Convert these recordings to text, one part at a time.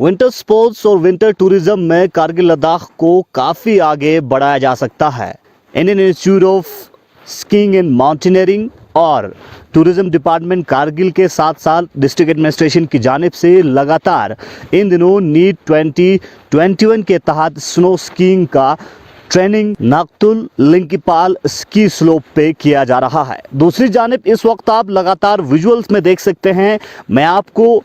Winter sports और winter tourism में कारगिल लद्दाख को काफ़ी आगे बढ़ाया जा सकता है। Indian institute of skiing and mountaineering और टूरिज्म डिपार्टमेंट कारगिल के साथ साथ डिस्ट्रिक्ट एडमिनिस्ट्रेशन की जानिब से लगातार इन दिनों नीट 2021 के तहत स्नो स्कीइंग का ट्रेनिंग नाक्तुल लिंकिपाल स्की स्लोप पे किया जा रहा है। दूसरी जानिब इस वक्त आप लगातार विजुअल्स में देख सकते हैं, मैं आपको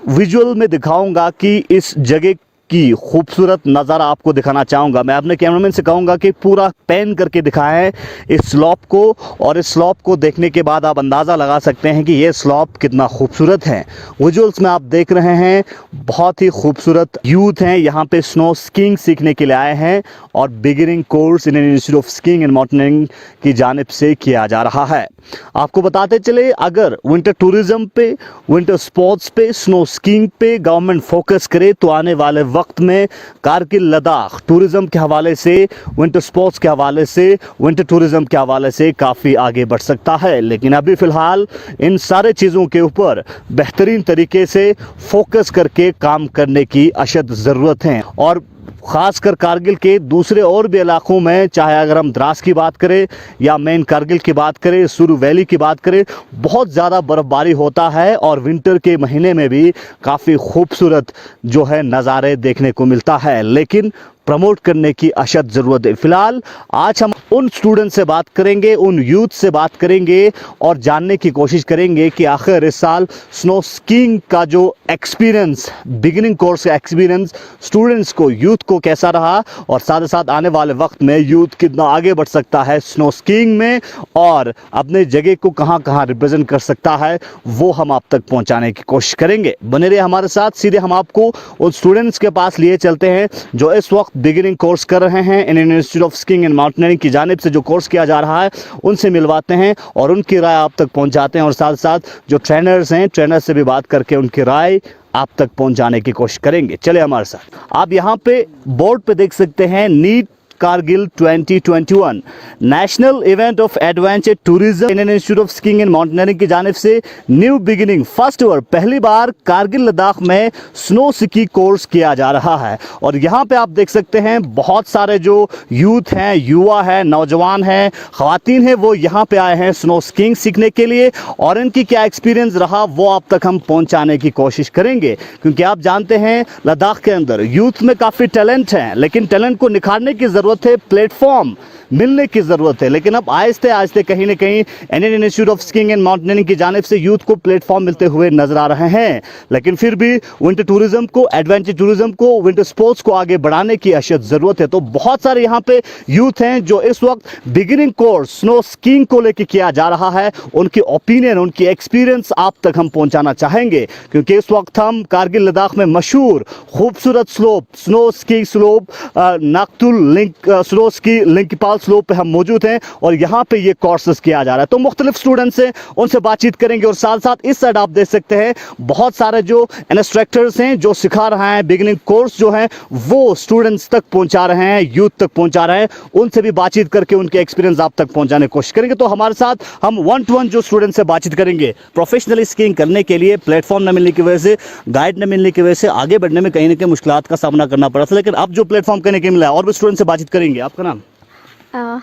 विजुअल में दिखाऊंगा कि इस जगह की खूबसूरत नज़ारा आपको दिखाना चाहूँगा। मैं अपने कैमरामैन से कहूँगा कि पूरा पैन करके दिखाएं इस स्लॉप को, और इस स्लॉप को देखने के बाद आप अंदाज़ा लगा सकते हैं कि ये स्लॉप कितना खूबसूरत है। विजुअल्स में आप देख रहे हैं बहुत ही खूबसूरत यूथ हैं यहाँ पे स्नो स्कीइंग सीखने के लिए आए हैं और beginning course Indian institute of skiing and mountaineering की जानिब से किया जा रहा है। आपको बताते चले, अगर विंटर टूरिज्म पे, विंटर स्पोर्ट्स पे, स्नो स्कीइंग पे गवर्नमेंट फोकस करे तो आने वाले वक्त में कारगिल लद्दाख टूरिज्म के हवाले से, विंटर स्पोर्ट्स के हवाले से, विंटर टूरिज्म के हवाले से काफ़ी आगे बढ़ सकता है। लेकिन अभी फ़िलहाल इन सारे चीज़ों के ऊपर बेहतरीन तरीके से फोकस करके काम करने की अशद ज़रूरत है। और ख़ासकर कारगिल के दूसरे और भी इलाकों में, चाहे अगर हम द्रास की बात करें या मेन कारगिल की बात करें, सुरू वैली की बात करें, बहुत ज़्यादा बर्फ़बारी होता है और विंटर के महीने में भी काफ़ी खूबसूरत जो है नज़ारे देखने को मिलता है। लेकिन प्रमोट करने की अशद ज़रूरत है। फ़िलहाल आज हम उन स्टूडेंट से बात करेंगे, उन यूथ से बात करेंगे और जानने की कोशिश करेंगे कि आखिर इस साल स्नो स्कीइंग का जो एक्सपीरियंस, बिगिनिंग कोर्स का एक्सपीरियंस स्टूडेंट्स को, यूथ को कैसा रहा, और साथ ही साथ आने वाले वक्त में यूथ कितना आगे बढ़ सकता है स्नो स्कीइंग में और अपने जगह को कहां कहां रिप्रेजेंट कर सकता है, वो हम आप तक पहुंचाने की कोशिश करेंगे। बने रहिए हमारे साथ। सीधे हम आपको उन स्टूडेंट्स के पास लिए चलते हैं जो इस वक्त बिगिनिंग कोर्स कर रहे हैं। Indian institute of skiing and mountaineering की जानिब से जो कोर्स किया जा रहा है उनसे मिलवाते हैं और उनकी राय आप तक पहुंचाते हैं, और साथ साथ जो ट्रेनर्स हैं, ट्रेनर से भी बात करके उनकी राय आप तक पहुंचाने की कोशिश करेंगे। चले हमारे साथ। आप यहाँ पे बोर्ड पे देख सकते हैं नीट Kargil 2021 national event of adventure tourism Indian institute of skiing and mountaineering की जानिब से न्यू बिगिनिंग फर्स्ट ओवर पहली बार कारगिल लद्दाख में स्नो स्की कोर्स किया जा रहा है। और यहाँ पे आप देख सकते हैं बहुत सारे जो यूथ हैं, युवा हैं, नौजवान हैं, ख़वातीन हैं, वो यहाँ पे आए हैं स्नो स्कीइंग सीखने के लिए, और इनकी क्या एक्सपीरियंस रहा वो आप तक हम पहुँचाने की कोशिश करेंगे। क्योंकि आप जानते हैं लद्दाख के अंदर यूथ में काफ़ी टैलेंट हैं, लेकिन टैलेंट को निखारने की ज़रूरत है, प्लेटफॉर्म मिलने की ज़रूरत है। लेकिन अब आहिस्ते आहिस्ते कहीं ना कहीं Indian institute of skiing and mountaineering की जानिब से यूथ को प्लेटफॉर्म मिलते हुए नजर आ रहे हैं। लेकिन फिर भी विंटर टूरिज्म को, एडवेंचर टूरिज्म को, विंटर स्पोर्ट्स को आगे बढ़ाने की अशद ज़रूरत है। तो बहुत सारे यहाँ पे यूथ हैं जो इस वक्त बिगिनिंग कोर्स स्नो स्कीइंग को लेकर किया जा रहा है, उनकी ओपिनियन, उनकी एक्सपीरियंस आप तक हम पहुँचाना चाहेंगे। क्योंकि इस वक्त हम कारगिल लद्दाख में मशहूर खूबसूरत स्लोप, स्नो स्की स्लोप, नाक्तुल स्नो स्की लिंकिपाल स्लोप पे हम मौजूद हैं और यहाँ पे ये कोर्सेस किया जा रहा है। तो मुख्तलिफ स्टूडेंट्स हैं, उनसे बातचीत करेंगे, और साथ साथ इस साइड आप देख सकते हैं बहुत सारे जो इंस्ट्रक्टर्स हैं जो सिखा रहे हैं, बिगिनिंग कोर्स जो है वो स्टूडेंट्स तक पहुंचा रहे हैं, यूथ तक पहुंचा रहे हैं। उनसे भी बातचीत करके उनके एक्सपीरियंस आप तक पहुंचाने की कोशिश करेंगे। तो हमारे साथ हम 1 to 1 जो स्टूडेंट से बातचीत करेंगे, प्रोफेशनली स्कीइंग करने के लिए प्लेटफॉर्म न मिलने की वजह से, गाइड न मिलने की वजह से आगे बढ़ने में कहीं ना कहीं मुश्किलात का सामना करना पड़ा था, लेकिन अब जो प्लेटफॉर्म करने के मिला है, और भी स्टूडेंट से बातचीत करेंगे। आपका नाम?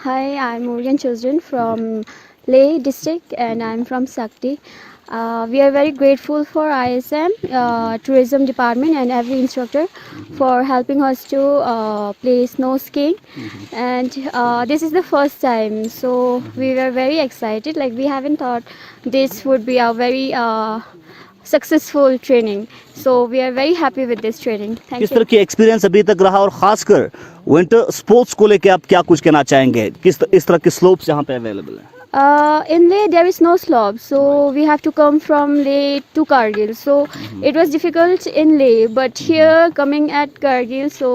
Hi, I'm Orion Children from Leh district and I'm from Sakti. We are very grateful for ISM, tourism department and every instructor for helping us to play snow skiing. And this is the first time, so we were very excited. Like we haven't thought this would be a very successful training. So we are very happy with this training. Thank किस you. तरह की experience अभी तक रहा, और खासकर winter sports को लेके आप क्या कुछ कहना चाहेंगे? इस तरह के स्लोप्स यहाँ पे अवेलेबल हैं? In Leh there is no slope, so we have to come from Leh to Kargil. So it was difficult in Leh, but here coming at Kargil, so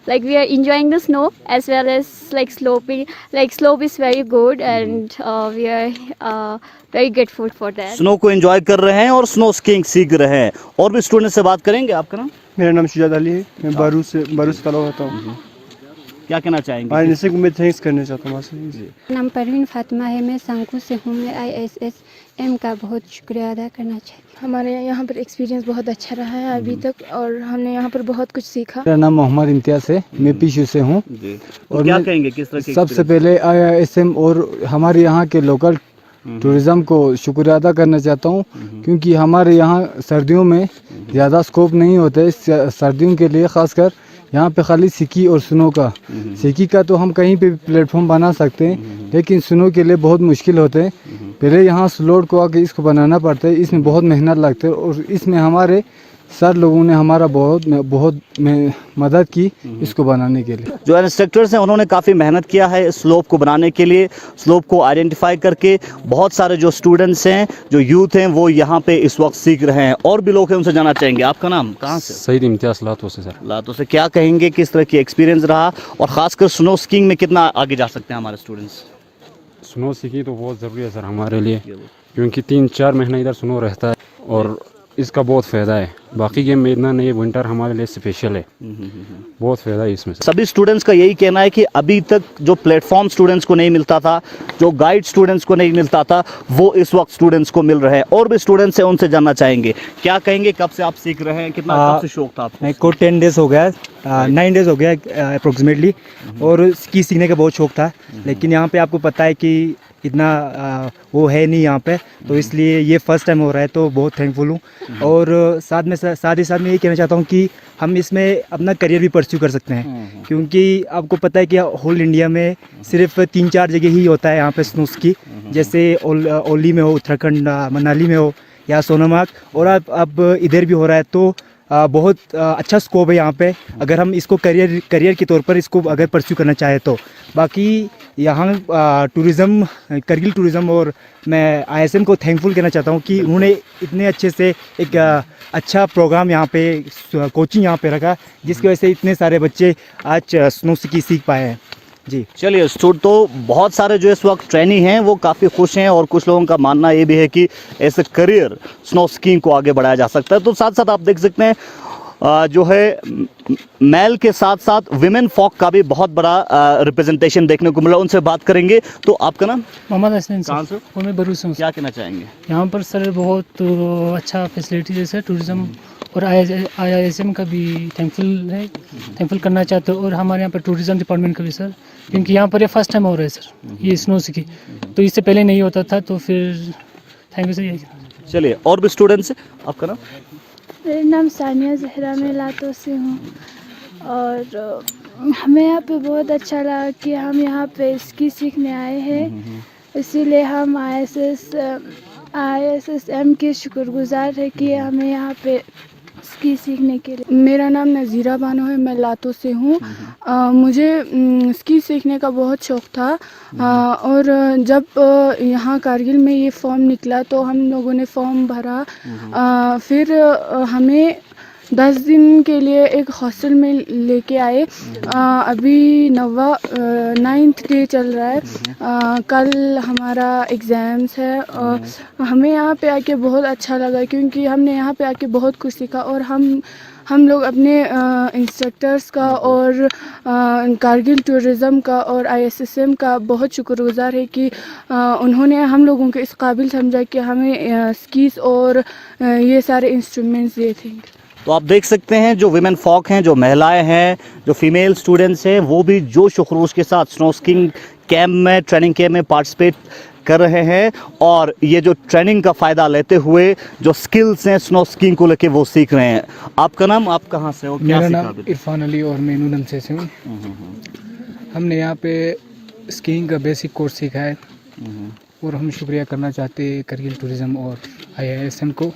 like we are enjoying the snow as well as like sloping. Like slope is very good, and we are very grateful for that. Snow को enjoy कर रहे हैं और snow skiing सीख रहे हैं। और भी स्टूडेंट से बात करेंगे। आपका नाम? मेरा नाम शुजात अली है, मैं बारू से ताल्लुक़ रखता हूँ। क्या कहना चाहेंगे? आईएसए को मैं थैंक्स करना चाहता हूँ आपसे। मेरा नाम परवीन फातिमा है, मैं संकू से हूँ। मैं ISSM का बहुत शुक्रिया अदा करना चाहती हूँ। हमारे यहाँ पर एक्सपीरियंस बहुत अच्छा रहा है अभी तक और हमने यहाँ पर बहुत कुछ सीखा। मेरा नाम मोहम्मद इम्तियाज़ है, मैं पीछू से हूँ। जी। और क्या मैं कहेंगे किस तरह की सबसे पहले IISM और हमारे यहाँ के लोकल टूरिज़्म को शुक्रिया अदा करना चाहता हूँ, क्योंकि हमारे यहाँ सर्दियों में ज़्यादा स्कोप नहीं होता है। सर्दियों के लिए ख़ासकर यहाँ पे खाली सिकी और स्नो का, सिकी का तो हम कहीं पे भी प्लेटफॉर्म बना सकते हैं, लेकिन स्नो के लिए बहुत मुश्किल होते हैं। पहले यहाँ स्लोड को आके इसको बनाना पड़ता है, इसमें बहुत मेहनत लगती है और इसमें हमारे सर लोगों ने हमारा बहुत मदद की इसको बनाने के लिए। जो इंस्ट्रक्टर्स हैं उन्होंने काफ़ी मेहनत किया है स्लोप को बनाने के लिए, स्लोप को आइडेंटिफाई करके। बहुत सारे जो स्टूडेंट्स हैं, जो यूथ हैं, वो यहाँ पे इस वक्त सीख रहे हैं। और भी लोग हैं, उनसे जाना चाहेंगे। आपका नाम, कहाँ से? सईद इम्तियाज़ लातो से सर। लातो से। क्या कहेंगे किस तरह की एक्सपीरियंस रहा और ख़ासकर स्नो स्कीइंग में कितना आगे जा सकते हैं हमारे स्टूडेंट्स? स्नो सीखी तो बहुत ज़रूरी है सर हमारे लिए, क्योंकि 3-4 महीना इधर स्नो रहता है और इसका बहुत फ़ायदा है। बाकी गेम में इतना नहीं, विंटर हमारे लिए स्पेशल है, बहुत फ़ायदा है इसमें। सभी स्टूडेंट्स का यही कहना है कि अभी तक जो प्लेटफॉर्म स्टूडेंट्स को नहीं मिलता था, जो गाइड स्टूडेंट्स को नहीं मिलता था, वो इस वक्त स्टूडेंट्स को मिल रहा है। और भी स्टूडेंट्स हैं, उनसे जानना चाहेंगे। क्या कहेंगे, कब से आप सीख रहे हैं, कितना कब से शौक था आपको? मेरे को 10 डेज़ हो गया, 9 डेज़ हो गया अप्रोक्सीमेटली। और स्की सीखने का बहुत शौक था, लेकिन यहाँ पे आपको पता है कि इतना वो है नहीं यहाँ पे, तो इसलिए ये फर्स्ट टाइम हो रहा है, तो बहुत थैंकफुल हूँ। और साथ ही साथ मैं ये कहना चाहता हूँ कि हम इसमें अपना करियर भी परस्यू कर सकते हैं, क्योंकि आपको पता है कि होल इंडिया में सिर्फ 3-4 जगह ही होता है यहाँ पे स्नो स्की, जैसे ओली में हो, उत्तराखंड मनाली में हो, या सोनमार्ग। और अब इधर भी हो रहा है, तो बहुत अच्छा स्कोप है यहाँ पे, अगर हम इसको करियर के तौर पर इसको अगर परस्यू करना चाहे तो। बाकी यहाँ टूरिज़्म, करगिल टूरिज़्म और मैं ISM को थैंकफुल कहना चाहता हूँ कि उन्होंने इतने अच्छे से एक अच्छा प्रोग्राम यहाँ पे, कोचिंग यहाँ पे रखा, जिसकी वजह से इतने सारे बच्चे आज स्नो स्की सीख पाए हैं। जी चलिए, तो बहुत सारे जो इस वक्त ट्रेनी हैं वो काफ़ी खुश हैं और कुछ लोगों का मानना ये भी है कि ऐसे करियर स्नो स्कीइंग को आगे बढ़ाया जा सकता है। तो साथ साथ आप देख सकते हैं जो है मेल के साथ साथ विमेन फॉक का भी बहुत बड़ा रिप्रेजेंटेशन देखने को मिला। उनसे बात करेंगे। तो आपका नाम? मोहम्मद हसन कहाँ से? वो मैं भरूच हूँ। क्या कहना चाहेंगे? यहाँ पर सर बहुत अच्छा फैसिलिटी है टूरिज़्म, और IISM का भी थैंकफुल करना चाहते हो, और हमारे यहाँ पर टूरिज़्म डिपार्टमेंट का भी सर, क्योंकि यहाँ पर ये फर्स्ट टाइम हो रहा है सर ये स्नो स्की, तो इससे पहले नहीं होता था, तो फिर थैंक यू सर। चलिए, और भी स्टूडेंट्स। आपका नाम? मेरा नाम सानिया जहरा, मैं लातो से हूँ। और हमें यहाँ पे बहुत अच्छा लगा कि हम यहाँ पे स्की सीखने आए हैं, इसीलिए हम ISSM के शुक्रगुजार है कि हमें यहाँ पे स्की सीखने के लिए। मेरा नाम नज़ीरा बानो है, मैं लातो से हूँ। मुझे स्की सीखने का बहुत शौक़ था, और जब यहाँ कारगिल में ये फॉर्म निकला तो हम लोगों ने फॉर्म भरा। फिर हमें 10 दिन के लिए एक हॉस्टल में लेके आए। अभी 9th डे चल रहा है, कल हमारा एग्ज़ाम्स है। हमें यहाँ पे आके बहुत अच्छा लगा, क्योंकि हमने यहाँ पे आके बहुत कुछ सीखा, और हम लोग अपने इंस्ट्रक्टर्स का और कारगिल टूरिज़्म का और ISSM का बहुत शुक्रगुजार है कि उन्होंने हम लोगों को इस काबिल समझा कि हमें स्कीज और ये सारे इंस्ट्रूमेंट्स दिए थे। तो आप देख सकते हैं जो विमेन फॉक हैं, जो महिलाएं हैं, जो फीमेल स्टूडेंट्स हैं, वो भी जोश व खरूश के साथ स्नो स्कीइंग कैंप में, ट्रेनिंग कैंप में पार्टिसिपेट कर रहे हैं, और ये जो ट्रेनिंग का फ़ायदा लेते हुए जो स्किल्स हैं स्नो स्कीइंग को लेके वो सीख रहे हैं। आपका नाम? आप कहाँ से हो? मेरा नाम इरफान अली और मैं नूनम से हूँ। हमने यहाँ पे स्कीइंग का बेसिक कोर्स सीखा है, और हम शुक्रिया करना चाहते हैं करगिल टूरिज़्म और IISM को,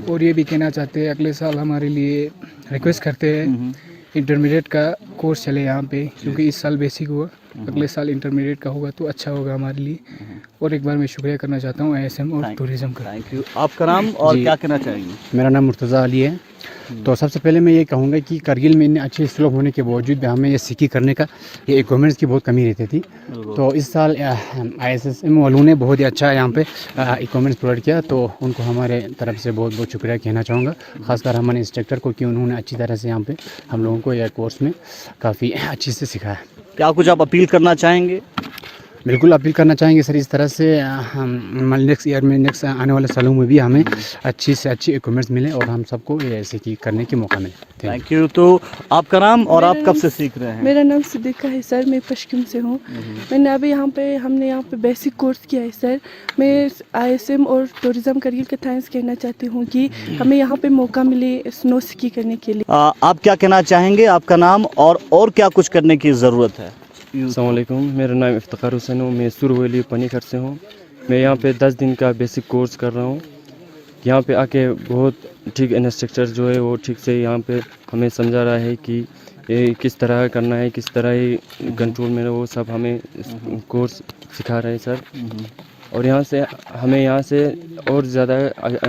और ये भी कहना चाहते हैं अगले साल हमारे लिए रिक्वेस्ट करते हैं इंटरमीडिएट का कोर्स चले यहाँ पे, क्योंकि इस साल बेसिक हुआ, अगले साल इंटरमीडिएट का होगा तो अच्छा होगा हमारे लिए। और एक बार मैं शुक्रिया करना चाहता हूँ ISM और टूरिज़्म का। Thank you. आपका नाम और क्या कहना चाहेंगे? मेरा नाम मुर्तज़ा अली है। तो सबसे पहले मैं ये कहूँगा कि करगिल में इतने अच्छे स्लोप होने के बावजूद भी हमें ये स्की करने का ये इक्विपमेंट्स की बहुत कमी रहती थी। तो इस साल ISSM वालों ने बहुत ही अच्छा यहाँ पे इक्विपमेंट्स प्रोवाइड किया, तो उनको हमारे तरफ से बहुत बहुत शुक्रिया कहना चाहूँगा, ख़ासकर हमारे इंस्ट्रक्टर को कि उन्होंने अच्छी तरह से यहाँ पे हम लोगों को यह कोर्स में काफ़ी अच्छी से सिखाया। क्या कुछ आप अपील करना चाहेंगे? बिल्कुल अपील करना चाहेंगे सर, इस तरह से हम नेक्स्ट ईयर में, नेक्स्ट आने वाले सालों में भी हमें अच्छी से अच्छी इक्विपमेंट्स मिले और हम सबको ये ऐसे की करने की मौका मिले। Thank you. तो आपका नाम और आप कब से सीख रहे हैं? मेरा नाम सिद्दीका है सर, मैं पश्चिम से हूँ। मैंने अभी हमने यहाँ पे बेसिक कोर्स किया है सर। मैं ISM और टूरिज्म करगिल के थैंक्स कहना चाहती हूँ कि हमें यहाँ पे मौका मिले स्नो स्की करने के लिए। आप क्या कहना चाहेंगे? आपका नाम और क्या कुछ करने की ज़रूरत है? अस्सलाम वालेकुम, मेरा नाम इफ्तिखार हुसैन हूँ, मैं सुरवली पनीखर से हूँ। मैं यहाँ पे 10 दिन का बेसिक कोर्स कर रहा हूँ। यहाँ पे आके बहुत ठीक इंस्ट्रक्टर जो है वो ठीक से यहाँ पे हमें समझा रहा है कि ये किस तरह करना है, किस तरह ये कंट्रोल में, वो सब हमें कोर्स सिखा रहे हैं सर। और हमें यहाँ से और ज़्यादा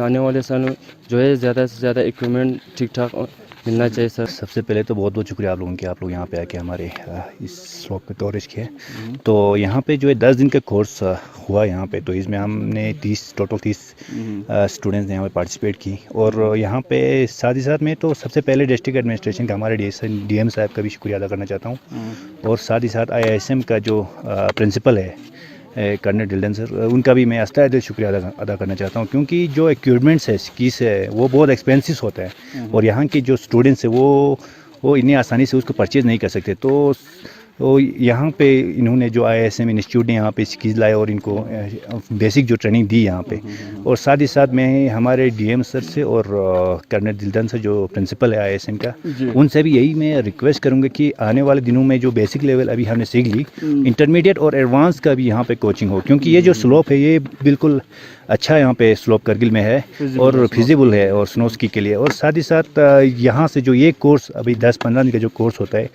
आने वाले सालों जो है ज़्यादा से ज़्यादा इक्विपमेंट ठीक ठाक मिलना चाहिए सर। सबसे पहले तो बहुत बहुत शुक्रिया आप लोगों के, आप लोग यहाँ पे आके हमारे इस स्लॉप पे कवरेज किया। तो यहाँ पे जो है 10 दिन का कोर्स हुआ यहाँ पे, तो इसमें हमने टोटल 30 स्टूडेंट्स ने यहाँ पे पार्टिसिपेट की। और यहाँ पे साथ ही साथ में तो सबसे पहले डिस्ट्रिक्ट एडमिनिस्ट्रेशन का, हमारे DM साहब का भी शुक्रिया अदा करना चाहता हूँ। और साथ ही साथ IISM का जो प्रिंसिपल है कर्नल डिल्डन सर, उनका भी मैं अस्ताय दिल शुक्रिया अदा करना चाहता हूँ, क्योंकि जो इक्विपमेंट्स है स्कीस है वो बहुत एक्सपेंसिव होता है और यहाँ के जो स्टूडेंट्स है वो इतनी आसानी से उसको परचेज़ नहीं कर सकते। तो यहाँ पे इन्होंने जो IISM इंस्टीट्यूट ने यहाँ पे स्कीज लाए और इनको बेसिक जो ट्रेनिंग दी यहाँ पे। और साथ ही साथ मैं हमारे DM सर से और कर्नल दिल्डन सर जो प्रिंसिपल है IISM का, उनसे भी यही मैं रिक्वेस्ट करूँगा कि आने वाले दिनों में जो बेसिक लेवल अभी हमने सीख ली, इंटरमीडिएट और एडवांस का भी यहाँ पे कोचिंग हो, क्योंकि ये जो स्लोप है ये बिल्कुल अच्छा यहाँ पे स्लोप करगिल में है और फिजिबल है और स्नो स्की के लिए। और साथ ही साथ यहाँ से जो ये कोर्स अभी 10-15 दिन का जो कोर्स होता है,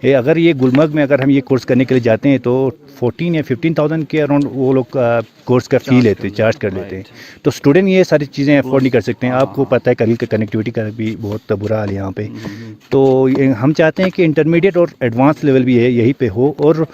अगर ये गुलमर्ग में अगर हम ये कोर्स करने के लिए जाते हैं तो 14 या 15,000 के अराउंड वो लोग कोर्स का फ़ी लेते हैं, चार्ज कर लेते हैं। तो स्टूडेंट ये सारी चीज़ें अफोर्ड नहीं कर सकते हैं। आपको पता है करगिल का कनेक्टिविटी का भी बहुत बुरा हाल है यहाँ पे। तो हम चाहते हैं कि इंटरमीडिएट और एडवांस लेवल भी है यहीं पे हो, और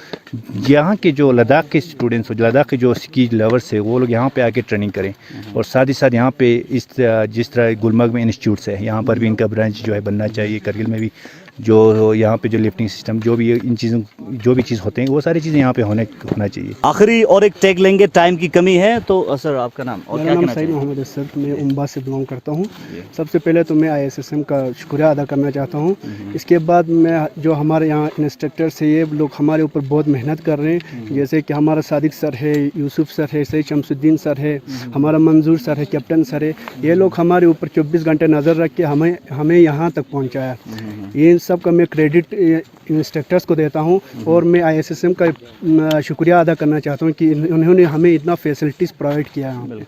यहाँ के जो लद्दाख के स्टूडेंट्स हो, जो लद्दाख के जो स्की लवर्स है, वो लोग यहाँ पे आके ट्रेनिंग करें। और साथ ही साथ यहाँ पे जिस तरह गुलमर्ग में इंस्टीट्यूट्स है, यहाँ पर भी इनका ब्रांच जो है बनना चाहिए। करगिल में भी जो यहाँ पे जो लिफ्टिंग सिस्टम, जो भी इन चीज़ों जो भी चीज़ होते हैं, वो सारी चीज़ें यहाँ पे होना चाहिए। आखिरी और एक टैग लेंगे, टाइम की कमी है, तो सर आपका नाम और क्या कहना चाहिए? मोहम्मद असर, मैं उम्बा से बिलोंग करता हूँ। सबसे पहले तो मैं IISM का शुक्रिया अदा करना चाहता हूँ। इसके बाद मैं जो हमारे यहाँ इंस्ट्रक्टर्स है, ये लोग हमारे ऊपर बहुत मेहनत कर रहे हैं। जैसे कि हमारा सादिक सर है, यूसुफ सर है, सईद शमसुद्दीन सर है, हमारा मंजूर सर है, कैप्टन सर है। ये लोग हमारे ऊपर 24 घंटे नज़र रख के हमें यहाँ तक पहुँचाया। ये सब का मैं क्रेडिट इंस्ट्रक्टर्स को देता हूँ और मैं IISM का शुक्रिया अदा करना चाहता हूँ कि उन्होंने हमें इतना फैसिलिटीज़ प्रोवाइड किया है।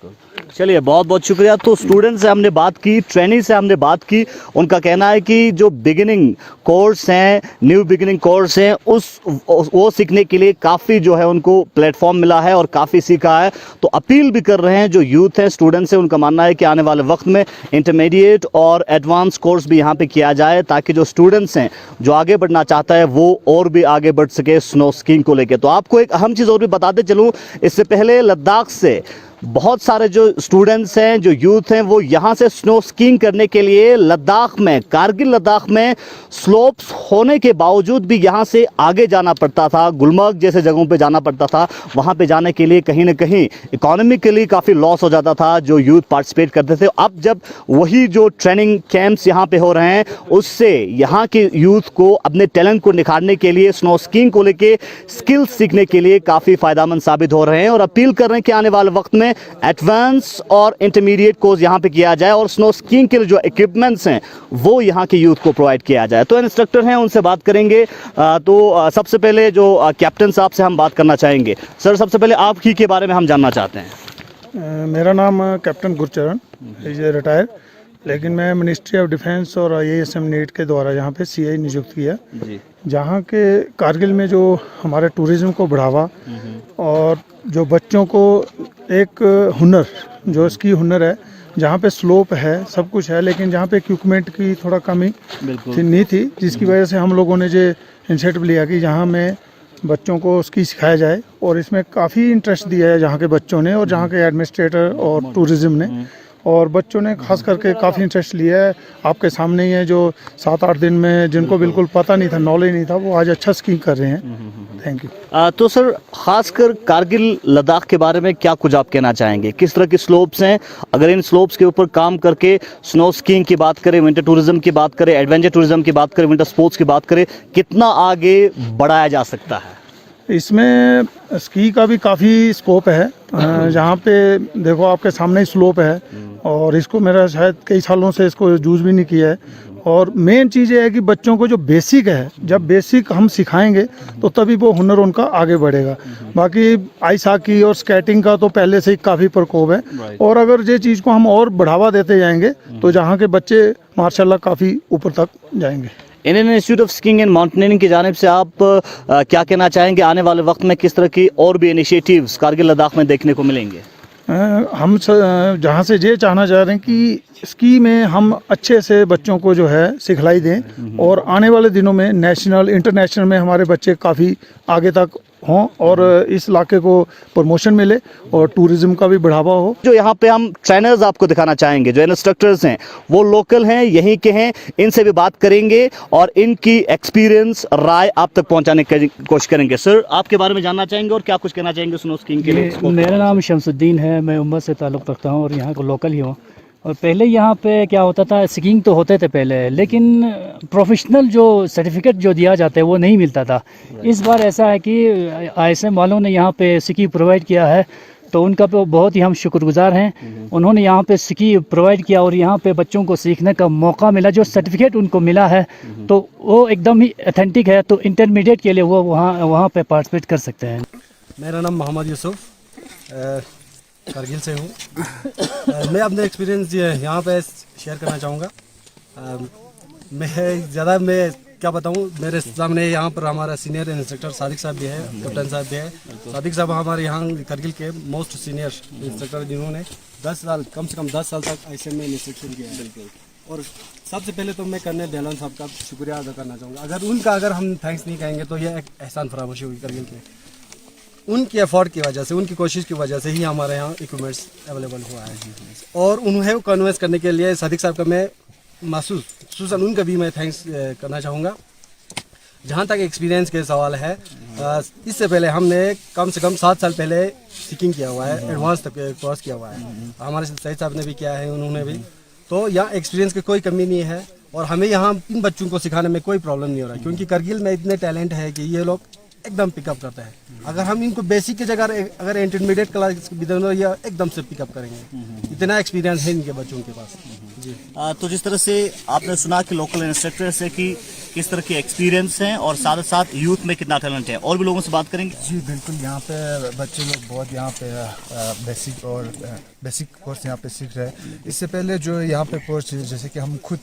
चलिए, बहुत बहुत शुक्रिया। तो स्टूडेंट से हमने बात की, ट्रेनिंग से हमने बात की। उनका कहना है कि जो बिगिनिंग कोर्स हैं, न्यू बिगिनिंग कोर्स हैं, वो सीखने के लिए काफ़ी जो है उनको प्लेटफॉर्म मिला है और काफ़ी सीखा है। तो अपील भी कर रहे हैं जो यूथ हैं, स्टूडेंट्स हैं, उनका मानना है कि आने वाले वक्त में इंटरमीडिएट और एडवांस कोर्स भी यहाँ पे किया जाए, ताकि जो स्टूडेंट्स हैं, जो आगे बढ़ना चाहता है, वो और भी आगे बढ़ सके स्नो स्कीइंग को लेकर। तो आपको एक अहम चीज़ और भी बताते चलूँ, इससे पहले लद्दाख से बहुत सारे जो स्टूडेंट्स हैं, जो यूथ हैं, वो यहाँ से स्नो स्कीइंग करने के लिए लद्दाख में, कारगिल लद्दाख में स्लोप्स होने के बावजूद भी यहाँ से आगे जाना पड़ता था, गुलमर्ग जैसे जगहों पे जाना पड़ता था। वहाँ पे जाने के लिए कहीं ना कहीं इकोनॉमिकली काफ़ी लॉस हो जाता था जो यूथ पार्टिसिपेट करते थे। अब जब वही जो ट्रेनिंग कैंप्स यहाँ पे हो रहे हैं, उससे यहाँ के यूथ को अपने टैलेंट को निखारने के लिए, स्नो स्कीइंग को लेके स्किल्स सीखने के लिए काफ़ी फ़ायदेमंद साबित हो रहे हैं। और अपील कर रहे हैं कि आने वाले वक्त में एडवांस और इंटरमीडिएट कोर्स यहाँ पे किया जाए और स्नो स्कीइंग के लिए जो इक्विपमेंट्स हैं वो यहाँ के यूथ को प्रोवाइड किया जाए। तो इंस्ट्रक्टर हैं, उनसे बात करेंगे। तो सबसे पहले जो कैप्टन साहब से हम बात करना चाहेंगे। सर, सबसे पहले आप ही के बारे में हम जानना चाहते हैं। मेरा नाम कैप्टन गुरचरण, इज रिटायर, लेकिन मैं मिनिस्ट्री ऑफ डिफेंस और IISM नीट के द्वारा यहाँ पे CI नियुक्त किया जी। जहाँ के कारगिल में जो हमारे टूरिज़्म को बढ़ावा और जो बच्चों को एक हुनर, जो इसकी हुनर है, जहाँ पे स्लोप है, सब कुछ है, लेकिन जहाँ पे इक्विपमेंट की थोड़ा कमी नहीं थी, जिसकी वजह से हम लोगों ने जो इनिशिएटिव लिया कि जहाँ में बच्चों को उसकी सिखाया जाए। और इसमें काफ़ी इंटरेस्ट दिया है जहाँ के बच्चों ने और जहाँ के एडमिनिस्ट्रेटर और टूरिज़्म ने। और बच्चों ने खास करके काफ़ी इंटरेस्ट लिया है। आपके सामने ही है जो 7-8 दिन में जिनको बिल्कुल पता नहीं था, नॉलेज नहीं था, वो आज अच्छा स्कीइंग कर रहे हैं। Thank you. तो सर, खासकर कारगिल लद्दाख के बारे में क्या कुछ आप कहना चाहेंगे? किस तरह की स्लोप्स हैं? अगर इन स्लोप्स के ऊपर काम करके स्नो स्कीइंग की बात करें, विंटर टूरिज्म की बात करें, एडवेंचर टूरिज्म की बात करें, विंटर स्पोर्ट्स की बात करें, कितना आगे बढ़ाया जा सकता है? इसमें स्की का भी काफ़ी स्कोप है। जहाँ पे देखो आपके सामने ही स्लोप है और इसको मेरा शायद कई सालों से इसको यूज़ भी नहीं किया है। और मेन चीज़ ये है कि बच्चों को जो बेसिक है, जब बेसिक हम सिखाएंगे तो तभी वो हुनर उनका आगे बढ़ेगा। बाकी आइस हॉकी और स्केटिंग का तो पहले से ही काफ़ी प्रकोप है और अगर ये चीज़ को हम और बढ़ावा देते जाएंगे तो जहाँ के बच्चे माशाल्लाह काफ़ी ऊपर तक जाएंगे। Indian institute of skiing and mountaineering की जानिब से आप क्या कहना चाहेंगे? आने वाले वक्त में किस तरह की और भी इनिशिएटिव्स कारगिल लद्दाख में देखने को मिलेंगे? हम जहाँ से ये चाहना चाह रहे हैं कि स्की में हम अच्छे से बच्चों को जो है सिखलाई दें और आने वाले दिनों में नेशनल इंटरनेशनल में हमारे बच्चे काफ़ी आगे तक हों और इस इलाके को प्रमोशन मिले और टूरिज्म का भी बढ़ावा हो। जो यहाँ पे हम ट्रेनर्स आपको दिखाना चाहेंगे, जो इंस्ट्रक्टर्स हैं, वो लोकल हैं, यहीं के हैं, इनसे भी बात करेंगे और इनकी एक्सपीरियंस राय आप तक पहुँचाने की कोशिश करेंगे। सर, आपके बारे में जानना चाहेंगे और क्या कुछ कहना चाहेंगे स्नो स्कीइंग के लिए? मेरा नाम शमसुद्दीन है, मैं उम्मत से ताल्लुक़ रखता हूँ और यहाँ को लोकल ही हूँ। और पहले यहाँ पे क्या होता था, स्कीइंग तो होते थे पहले, लेकिन प्रोफेशनल जो सर्टिफिकेट जो दिया जाता है वो नहीं मिलता था। इस बार ऐसा है कि ISM वालों ने यहाँ पे स्की प्रोवाइड किया है, तो उनका बहुत ही हम शुक्रगुजार हैं। उन्होंने यहाँ पे स्की प्रोवाइड किया और यहाँ पे बच्चों को सीखने का मौका मिला। जो सर्टिफिकेट उनको मिला है तो वो एकदम ही ऑथेंटिक है, तो इंटरमीडिएट के लिए वो वहाँ पे पार्टिसिपेट कर सकते हैं। मेरा नाम मोहम्मद यूसुफ कारगिल से हूँ। मैं अपने एक्सपीरियंस यहाँ पे शेयर करना चाहूँगा। मैं क्या बताऊँ, मेरे सामने यहाँ पर हमारा सीनियर इंस्ट्रक्टर सादिक साहब भी है, कैप्टन साहब भी है। सादिक साहब हमारे यहाँ कारगिल के मोस्ट सीनियर इंस्ट्रक्टर, जिन्होंने 10 साल, कम से कम 10 साल तक ISM में इंस्ट्रक्शन किया है। और सबसे पहले तो मैं कर्नल डेलन साहब का शुक्रिया अदा करना चाहूँगा। अगर हम थैंक्स नहीं कहेंगे तो यह एक एहसान फरामोशी होगी कारगिल के। उनकी एफर्ट की वजह से, उनकी कोशिश की वजह से ही हमारे यहाँ इक्विपमेंट्स अवेलेबल हुआ है। और उन्हें कन्विंस करने के लिए सादिक साहब का मैं खसूसन उनका भी मैं थैंक्स करना चाहूँगा। जहाँ तक एक्सपीरियंस के सवाल है, इससे पहले हमने कम से कम 7 साल पहले स्कीइंग किया हुआ है, एडवांस तक कोर्स किया हुआ है। हमारे सईद साहब ने भी किया है, उन्होंने भी। तो यहाँ एक्सपीरियंस की कोई कमी नहीं है और हमें यहाँ इन बच्चों को सिखाने में कोई प्रॉब्लम नहीं हो रहा है, क्योंकि कारगिल में इतने टैलेंट है कि ये लोग एकदम पिकअप करते हैं। अगर हम इनको बेसिक की जगह अगर इंटरमीडिएट क्लास भी देंगे, या एकदम से पिकअप करेंगे। इतना एक्सपीरियंस है इनके बच्चों के पास जी। तो जिस तरह से आपने सुना कि लोकल इंस्ट्रक्टर से कि किस तरह के एक्सपीरियंस हैं और साथ साथ यूथ में कितना टैलेंट है, और भी लोगों से बात करेंगे। जी बिल्कुल, यहाँ पे बच्चे लोग बहुत यहाँ पे बेसिक कोर्स यहाँ पे सीख रहे हैं। इससे पहले जो यहाँ पे कोर्स, जैसे कि हम खुद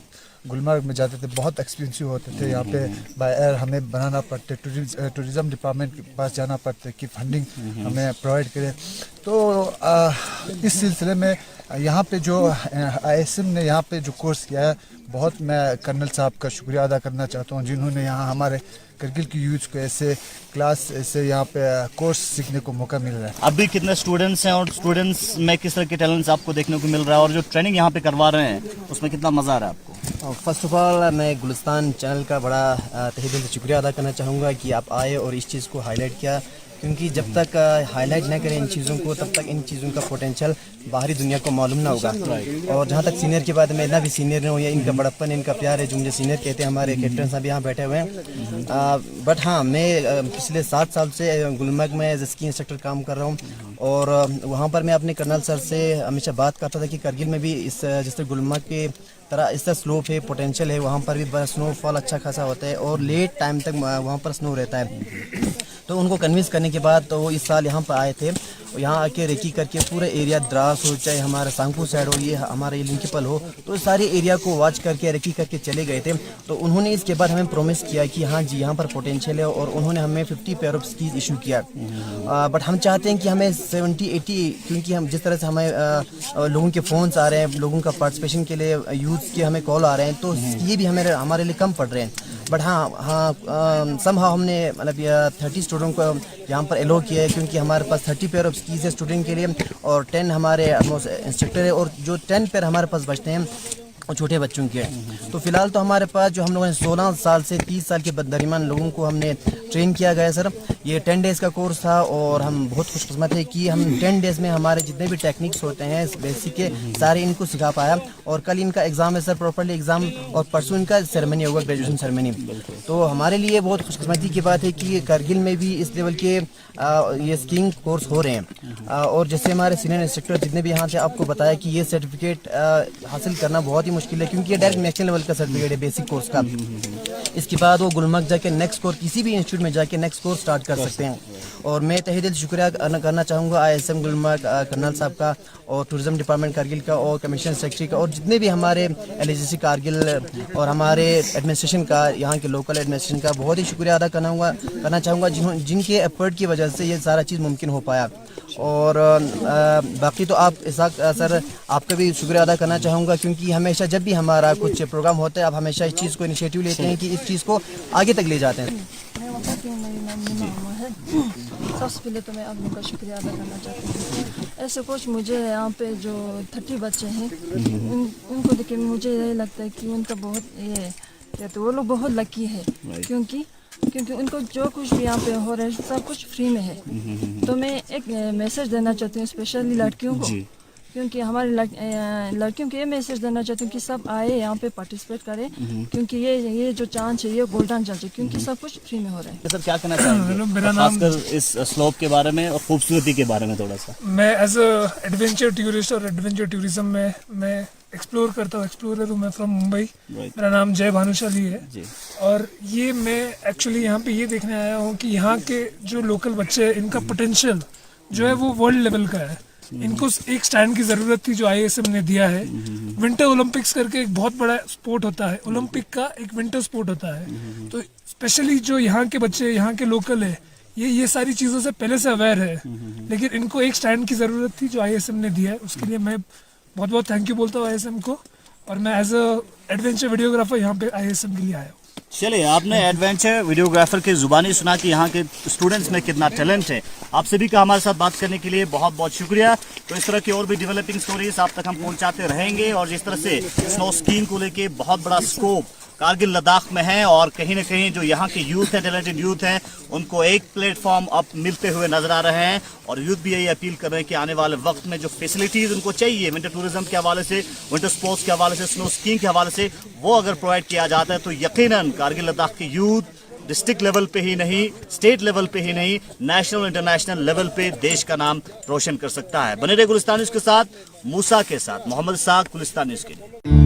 गुलमर्ग में जाते थे, बहुत एक्सपेंसिव होते थे। यहाँ पे बाय एयर हमें बनाना पड़ते, टूरिज्म डिपार्टमेंट के पास जाना पड़ता कि फंडिंग हमें प्रोवाइड करें। तो इस सिलसिले में यहाँ पे जो ISM ने यहाँ पे जो कोर्स किया है, बहुत मैं कर्नल साहब का शुक्रिया अदा करना चाहता हूँ, जिन्होंने यहाँ हमारे कारगिल की यूथ को ऐसे यहाँ पे कोर्स सीखने को मौका मिल रहा है। अभी कितने स्टूडेंट्स हैं और स्टूडेंट्स में किस तरह के टैलेंट्स आपको देखने को मिल रहा है, और जो ट्रेनिंग यहाँ पे करवा रहे हैं उसमें कितना मज़ा आ रहा है आपको? फर्स्ट ऑफ ऑल मैं गुलिस्तान चैनल का बड़ा तहे दिल से शुक्रिया अदा करना चाहूँगा कि आप आए और इस चीज़ को हाईलाइट किया, क्योंकि जब तक हाईलाइट न करें इन चीज़ों को, तब तक इन चीज़ों का पोटेंशियल बाहरी दुनिया को मालूम ना होगा। और जहाँ तक सीनियर की बात है, मैं इतना भी सीनियर नहीं हूँ, या इनका बड़प्पन, इनका प्यार है जो मुझे सीनियर कहते हैं। हमारे कैप्टन साहब यहाँ बैठे हुए हैं। बट हाँ, मैं पिछले 7 साल से गुलमर्ग में एज स्की इंस्ट्रक्टर काम कर रहा हूँ और वहाँ पर मैं अपने कर्नल सर से हमेशा बात करता था कि कारगिल में भी इस जिस तरह गुलमर्ग के तरह इसका स्लोप है, पोटेंशियल है, वहाँ पर भी स्नोफॉल अच्छा खासा होता है और लेट टाइम तक वहाँ पर स्नो रहता है। तो उनको कन्विंस करने के बाद तो वो इस साल यहाँ पर आए थे, यहाँ आके रेकी करके पूरे एरिया द्रास हो, चाहे हमारा सांगपू साइड हो, ये हमारा ये लिंकीपल हो, तो सारे एरिया को वॉच करके रेकी करके चले गए थे। तो उन्होंने इसके बाद हमें प्रॉमिस किया कि हाँ जी यहाँ पर पोटेंशियल है, और उन्होंने हमें 50 पेयर ऑफ स्कीज इशू किया। बट हम चाहते हैं कि हमें 70-80, क्योंकि हम जिस तरह से हमें लोगों के फ़ोन्स आ रहे हैं, लोगों का पार्टिसिपेशन के लिए यूथ के हमें कॉल आ रहे हैं, तो ये भी हमारे लिए कम पड़ रहे हैं। बट हाँ समहाउ हमने मतलब 30 स्टूडेंट को यहाँ पर एलो किया है, क्योंकि हमारे पास 30 पेयर ऑफ स्कीज है स्टूडेंट के लिए, और 10 हमारे इंस्ट्रक्टर है, और जो 10 पेयर हमारे पास बचते हैं और छोटे बच्चों के हैं। तो फिलहाल तो हमारे पास जो हम लोगों ने 16 साल से 30 साल के दरमियान लोगों को हमने ट्रेन किया गया सर। ये 10 डेज़ का कोर्स था और हम बहुत खुशकिस्मत है कि हम 10 डेज़ में हमारे जितने भी टेक्निक्स होते हैं बेसिक के सारे इनको सिखा पाया। और कल इनका एग्ज़ाम है सर, प्रॉपरली एग्ज़ाम, और परसों इनका सेरेमनी होगा, ग्रेजुएशन सेरेमनी। तो हमारे लिए बहुत खुशकिस्मती की बात है कि कारगिल में भी इस लेवल के ये स्कीइंग कोर्स हो रहे हैं। और जैसे हमारे सीनियर इंस्ट्रक्टर जितने भी यहाँ थे आपको बताया कि ये सर्टिफिकेट हासिल करना बहुत ही मुश्किल है, क्योंकि ये डायरेक्ट नेशनल लेवल का सर्टिफिकेट है बेसिक कोर्स का। इसके बाद वो गुलमर्ग जाके नेक्स्ट कोर्स, किसी भी इंस्टीट्यूट में जाके नेक्स्ट कोर्स स्टार्ट कर सकते हैं। और मैं तहे दिल शुक्रिया करना चाहूँगा ISM गुलमर्ग कर्नल साहब का, और टूरिज्म डिपार्टमेंट कारगिल का, और कमिश्नर सेक्रेटरी का, और जितने भी हमारे LHC कारगिल और हमारे एडमिनिस्ट्रेशन का, यहाँ के लोकल एडमिनिस्ट्रेशन का बहुत ही शुक्रिया अदा करना चाहूँगा जिनके एफर्ट की वजह से ये सारा चीज़ मुमकिन हो पाया। और बाकी तो आप इसाक सर आपका भी शुक्रिया अदा करना चाहूँगा, क्योंकि हमेशा जब भी हमारा कुछ प्रोग्राम होता है आप हमेशा इस चीज़ को इनिशिएटिव लेते हैं कि इस चीज़ को आगे तक ले जाते हैं। सबसे पहले तो मैं आप लोगों का शुक्रिया अदा करना चाहती हूँ। ऐसे कुछ मुझे यहाँ पे जो 30 बच्चे हैं उनको देख के मुझे यही लगता है कि उनका बहुत ये तो वो लोग बहुत लकी है, क्योंकि उनको जो कुछ भी यहाँ पे हो रहा है सब कुछ फ्री में है। तो मैं एक मैसेज देना चाहती हूँ स्पेशली लड़कियों को, क्योंकि हमारी लड़कियों को ये मैसेज देना चाहती हूँ कि सब आए यहाँ पे पार्टिसिपेट करें, क्योंकि ये जो चांस है ये गोल्डन चांस है, क्योंकि सब कुछ फ्री में हो रहा है। सर क्या कहना चाहेंगे खासकर इस स्लोप के बारे में और खूबसूरती के बारे में थोड़ा सा? मैं एज एडवेंचर टूरिस्ट और एडवेंचर टूरिज्म में मैं एक्सप्लोर करता हूँ, एक्सप्लोरर हूँ मैं फ्रॉम मुंबई। मेरा नाम जय भानुशाली है और ये मैं एक्चुअली यहाँ पे ये देखने आया हूँ कि यहाँ के जो लोकल बच्चे हैं इनका पोटेंशियल जो है वो वर्ल्ड लेवल का है। इनको एक स्टैंड की ज़रूरत थी जो ISM ने दिया है। विंटर ओलंपिक्स करके एक बहुत बड़ा स्पोर्ट होता है, ओलंपिक का एक विंटर स्पोर्ट होता है। तो स्पेशली जो यहाँ के बच्चे यहाँ के लोकल है ये सारी चीज़ों से पहले से अवेयर है, लेकिन इनको एक स्टैंड की ज़रूरत थी जो ISM ने दिया है। उसके लिए मैं बहुत बहुत थैंक यू बोलता हूँ ISM को, और मैं एज अ एडवेंचर वीडियोग्राफर यहाँ पे ISM के लिए आया हूँ। चलिए, आपने एडवेंचर वीडियोग्राफर की जुबानी सुना कि यहाँ के स्टूडेंट्स में कितना टैलेंट है। आप सभी का हमारे साथ बात करने के लिए बहुत बहुत शुक्रिया। तो इस तरह की और भी डेवलपिंग स्टोरीज आप तक हम पहुँचाते रहेंगे, और जिस तरह से स्नो स्कीइंग को लेके बहुत बड़ा स्कोप कारगिल लद्दाख में है, और कहीं ना कहीं जो यहाँ के यूथ है, टैलेंटेड यूथ हैं, उनको एक प्लेटफॉर्म अब मिलते हुए नजर आ रहे हैं। और यूथ भी यही अपील कर रहे हैं कि आने वाले वक्त में जो फैसिलिटीज़ उनको चाहिए विंटर टूरिज्म के हवाले से, विंटर स्पोर्ट्स के हवाले से, स्नो स्कीइंग के हवाले से, वो अगर प्रोवाइड किया जाता है तो यकीनन कारगिल लद्दाख के यूथ डिस्ट्रिक्ट लेवल पे ही नहीं, स्टेट लेवल पे ही नहीं, नेशनल इंटरनेशनल लेवल पे देश का नाम रोशन कर सकता है। बने रहे गुलिस्तान न्यूज़ के साथ, मूसा के साथ, मोहम्मद साग, गुलिस्तान न्यूज़ के लिए।